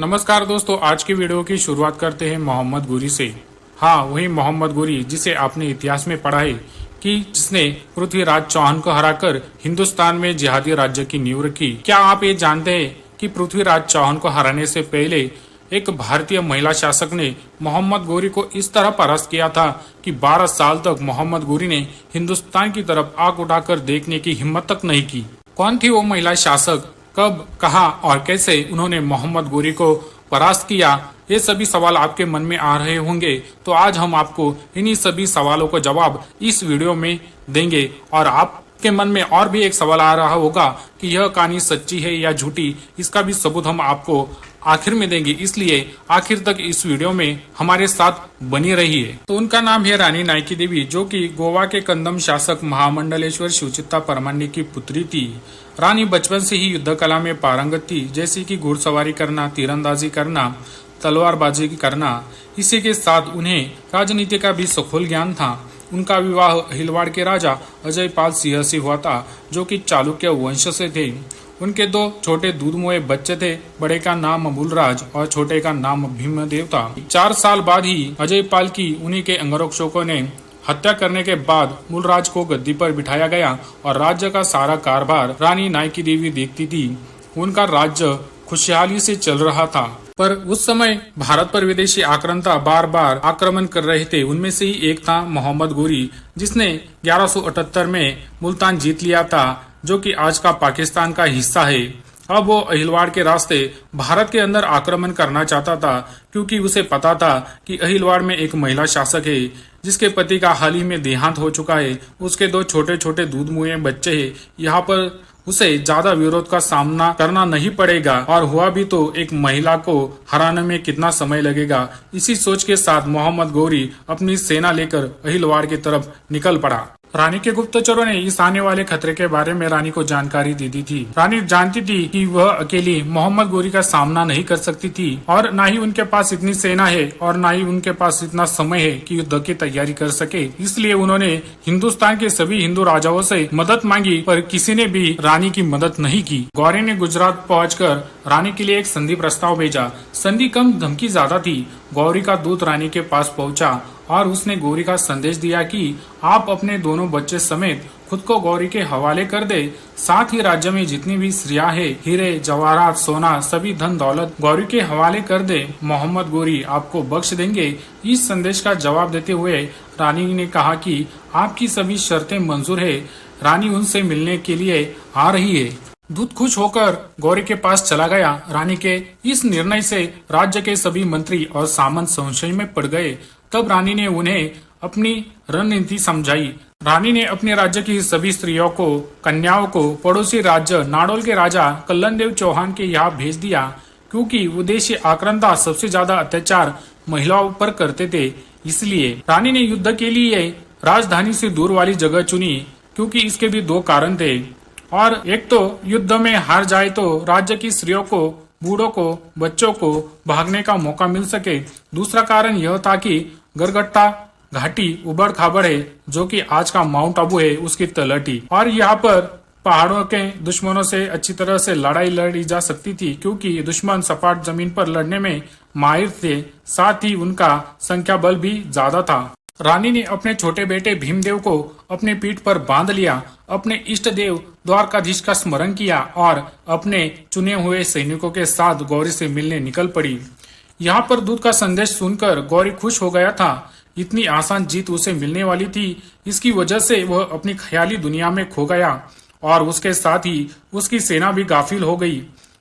नमस्कार दोस्तों, आज की वीडियो की शुरुआत करते हैं मोहम्मद गोरी से। हाँ, वही मोहम्मद गोरी जिसे आपने इतिहास में पढ़ा है कि जिसने पृथ्वीराज चौहान को हराकर हिंदुस्तान में जिहादी राज्य की नींव रखी। क्या आप ये जानते हैं कि पृथ्वीराज चौहान को हराने से पहले एक भारतीय महिला शासक ने मोहम्मद गोरी को इस तरह परास्त किया था कि 12 साल तक मोहम्मद गोरी ने हिंदुस्तान की तरफ आंख उठाकर देखने की हिम्मत तक नहीं की। कौन थी वो महिला शासक, कब, कहां और कैसे उन्होंने मोहम्मद गोरी को परास्त किया, ये सभी सवाल आपके मन में आ रहे होंगे। तो आज हम आपको इन्हीं सभी सवालों का जवाब इस वीडियो में देंगे। और आपके मन में और भी एक सवाल आ रहा होगा कि यह कहानी सच्ची है या झूठी, इसका भी सबूत हम आपको आखिर में देंगे, इसलिए आखिर तक इस वीडियो में हमारे साथ बनी रहिए। तो उनका नाम है रानी नायकी देवी, जो कि गोवा के कंदम शासक महामंडलेश्वर शिवचित्ता परमांडी की पुत्री थी। रानी बचपन से ही युद्ध कला में पारंगत थी, जैसे कि घुड़सवारी करना, तीरंदाजी करना, तलवारबाजी करना। इसी के साथ उन्हें राजनीति का भी सखोल ज्ञान था। उनका विवाह अहिलवाड़ के राजा अजयपाल सिंह से हुआ था, जो कि चालुक्य वंश से थे। उनके 2 छोटे दूधमुए बच्चे थे। बड़े का नाम मूलराज और छोटे का नाम भीमदेव था। 4 साल बाद ही अजयपाल की उन्हीं के अंगरक्षकों ने हत्या करने के बाद मूलराज को गद्दी पर बिठाया गया और राज्य का सारा कारभार रानी नायकी देवी देखती थी। उनका राज्य खुशहाली से चल रहा था, पर उस समय भारत पर विदेशी आक्रांता बार बार आक्रमण कर रहे थे। उनमें से ही एक था मोहम्मद गोरी, जिसने 1178 में मुल्तान जीत लिया था, जो कि आज का पाकिस्तान का हिस्सा है। अब वो अहिलवाड़ के रास्ते भारत के अंदर आक्रमण करना चाहता था, क्योंकि उसे पता था कि अहिलवाड़ में एक महिला शासक है जिसके पति का हाल ही में देहांत हो चुका है। उसके 2 छोटे छोटे दूधमुए बच्चे हैं। यहाँ पर उसे ज्यादा विरोध का सामना करना नहीं पड़ेगा, और हुआ भी तो एक महिला को हराने में कितना समय लगेगा। इसी सोच के साथ मोहम्मद गोरी अपनी सेना लेकर अहिलवाड़ की तरफ निकल पड़ा। रानी के गुप्तचरों ने इस आने वाले खतरे के बारे में रानी को जानकारी दे दी थी। रानी जानती थी कि वह अकेली मोहम्मद गोरी का सामना नहीं कर सकती थी, और न ही उनके पास इतनी सेना है और न ही उनके पास इतना समय है कि युद्ध की तैयारी कर सके। इसलिए उन्होंने हिंदुस्तान के सभी हिंदू राजाओं से मदद मांगी, पर किसी ने भी रानी की मदद नहीं की। गौरी ने गुजरात पहुंचकर रानी के लिए एक संधि प्रस्ताव भेजा। संधि कम, धमकी ज्यादा थी। गौरी का दूत रानी के पास पहुंचा और उसने गौरी का संदेश दिया कि आप अपने दोनों बच्चे समेत खुद को गौरी के हवाले कर दे। साथ ही राज्य में जितनी भी स्त्रियां हैं, हीरे जवाहरात, सोना, सभी धन दौलत गौरी के हवाले कर दे। मोहम्मद गोरी आपको बख्श देंगे। इस संदेश का जवाब देते हुए रानी ने कहा कि आपकी सभी शर्तें मंजूर है। रानी उनसे मिलने के लिए आ रही है। दूत खुश होकर गौरी के पास चला गया। रानी के इस निर्णय से राज्य के सभी मंत्री और सामंत संशय में पड़ गए। तब रानी ने उन्हें अपनी रणनीति समझाई। रानी ने अपने राज्य की सभी स्त्रियों को, कन्याओं को पड़ोसी राज्य नाडोल के राजा कल्लनदेव चौहान के यहाँ भेज दिया, क्योंकि विदेशी आक्रांता सबसे ज्यादा अत्याचार महिलाओं पर करते थे। इसलिए रानी ने युद्ध के लिए राजधानी से दूर वाली जगह चुनी, क्योंकि इसके भी 2 कारण थे। और एक तो युद्ध में हार जाए तो राज्य की स्त्रियों को, बूढ़ों को, बच्चों को भागने का मौका मिल सके। दूसरा कारण यह था कि गरगट्टा घाटी उबड़ खाबड़ है, जो कि आज का माउंट आबू है, उसकी तलहटी, और यहाँ पर पहाड़ों के दुश्मनों से अच्छी तरह से लड़ाई लड़ी जा सकती थी, क्योंकि दुश्मन सपाट जमीन पर लड़ने में माहिर थे। साथ ही उनका संख्या बल भी ज्यादा था। रानी ने अपने छोटे बेटे भीमदेव को अपने पीठ पर बांध लिया, अपने इष्ट देव द्वारकाधीश का स्मरण किया और अपने चुने हुए सैनिकों के साथ गौरी से मिलने निकल पड़ी। यहाँ पर दूत का संदेश सुनकर गौरी खुश हो गया था। इतनी आसान जीत उसे मिलने वाली थी, इसकी वजह से वह अपनी ख्याली दुनिया में खो गया, और उसके साथ ही उसकी सेना भी गाफिल हो गई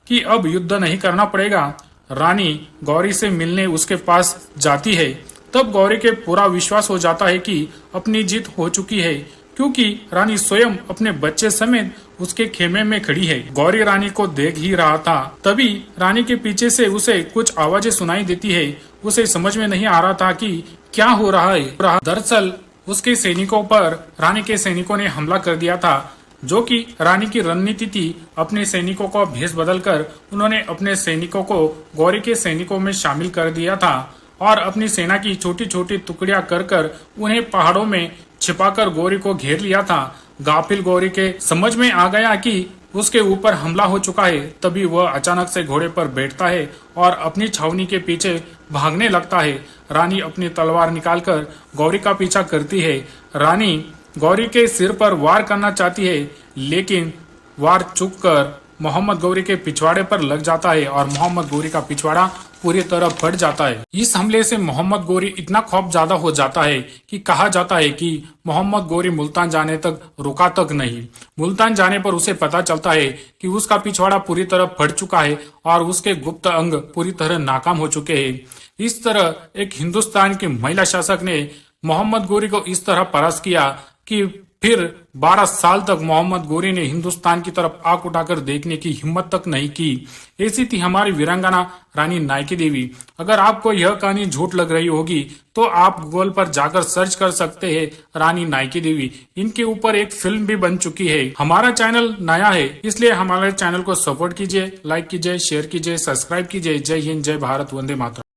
कि अब युद्ध नहीं करना पड़ेगा। रानी गौरी से मिलने उसके पास जाती है, तब गौरी के पूरा विश्वास हो जाता है कि अपनी जीत हो चुकी है, क्योंकि रानी स्वयं अपने बच्चे समेत उसके खेमे में खड़ी है। गौरी रानी को देख ही रहा था, तभी रानी के पीछे से उसे कुछ आवाजें सुनाई देती है। उसे समझ में नहीं आ रहा था कि क्या हो रहा है। दरअसल उसके सैनिकों पर रानी के सैनिकों ने हमला कर दिया था, जो कि रानी की रणनीति थी। अपने सैनिकों को भेष बदलकर उन्होंने अपने सैनिकों को गौरी के सैनिकों में शामिल कर दिया था और अपनी सेना की छोटी छोटी टुकड़ियां कर उन्हें पहाड़ों में छिपाकर गौरी को घेर लिया था। गाफिल गौरी के समझ में आ गया कि उसके ऊपर हमला हो चुका है, तभी वह अचानक से घोड़े पर बैठता है और अपनी छावनी के पीछे भागने लगता है। रानी अपनी तलवार निकालकर गौरी का पीछा करती है। रानी गौरी के सिर पर वार करना चाहती है, लेकिन वार चूक कर मोहम्मद गौरी के पिछवाड़े पर लग जाता है और मोहम्मद गौरी का पिछवाड़ा पूरी तरह फट जाता है। इस हमले से मोहम्मद गौरी इतना खौफ ज्यादा हो जाता है कि कहा जाता है कि मोहम्मद गौरी मुल्तान जाने तक रुका तक नहीं। मुल्तान जाने पर उसे पता चलता है कि उसका पिछवाड़ा पूरी तरह फट चुका है और उसके गुप्त अंग पूरी तरह नाकाम हो चुके हैं। इस तरह एक हिंदुस्तान की महिला शासक ने मोहम्मद गौरी को इस तरह परास्त किया कि फिर 12 साल तक मोहम्मद गौरी ने हिंदुस्तान की तरफ आंख उठाकर देखने की हिम्मत तक नहीं की। ऐसी थी हमारी वीरांगना रानी नायकी देवी। अगर आपको यह कहानी झूठ लग रही होगी तो आप गूगल पर जाकर सर्च कर सकते हैं रानी नायकी देवी। इनके ऊपर एक फिल्म भी बन चुकी है। हमारा चैनल नया है, इसलिए हमारे चैनल को सपोर्ट कीजिए, लाइक कीजिए, शेयर कीजिए, सब्सक्राइब कीजिए। जय हिंद, जय भारत, वंदे मातरम।